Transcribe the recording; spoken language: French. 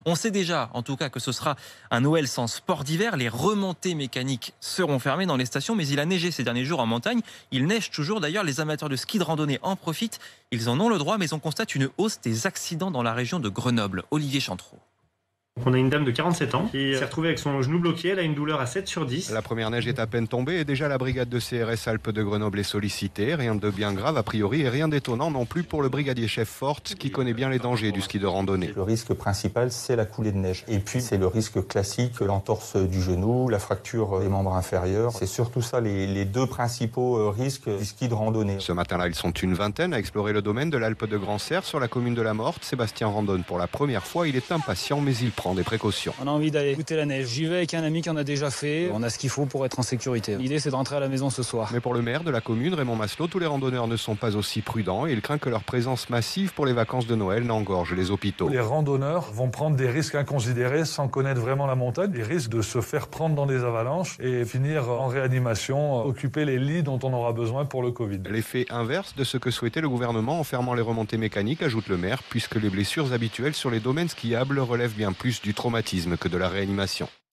On sait déjà, en tout cas, que ce sera un Noël sans sport d'hiver. Les remontées mécaniques seront fermées dans les stations, mais il a neigé ces derniers jours en montagne. Il neige toujours. D'ailleurs, les amateurs de ski de randonnée en profitent. Ils en ont le droit, mais on constate une hausse des accidents dans la région de Grenoble. Olivier Chantreau. On a une dame de 47 ans qui s'est retrouvée avec son genou bloqué, elle a une douleur à 7 sur 10. La première neige est à peine tombée et déjà la brigade de CRS Alpes de Grenoble est sollicitée. Rien de bien grave a priori et rien d'étonnant non plus pour le brigadier chef Forte qui connaît bien les dangers du ski de randonnée. Le risque principal, c'est la coulée de neige. Et puis, c'est le risque classique, l'entorse du genou, la fracture des membres inférieurs. C'est surtout ça les deux principaux risques du ski de randonnée. Ce matin-là, ils sont une vingtaine à explorer le domaine de l'Alpe de Grand-Serre sur la commune de la Morte. Sébastien randonne pour la première fois. Il est impatient mais il prend des précautions. On a envie d'aller goûter la neige. J'y vais avec un ami qui en a déjà fait. On a ce qu'il faut pour être en sécurité. L'idée, c'est de rentrer à la maison ce soir. Mais pour le maire de la commune, Raymond Masselot, tous les randonneurs ne sont pas aussi prudents et il craint que leur présence massive pour les vacances de Noël n'engorge les hôpitaux. Les randonneurs vont prendre des risques inconsidérés sans connaître vraiment la montagne. Ils risquent de se faire prendre dans des avalanches et finir en réanimation, occuper les lits dont on aura besoin pour le Covid. L'effet inverse de ce que souhaitait le gouvernement en fermant les remontées mécaniques, ajoute le maire, puisque les blessures habituelles sur les domaines skiables relèvent bien plus du traumatisme que de la réanimation.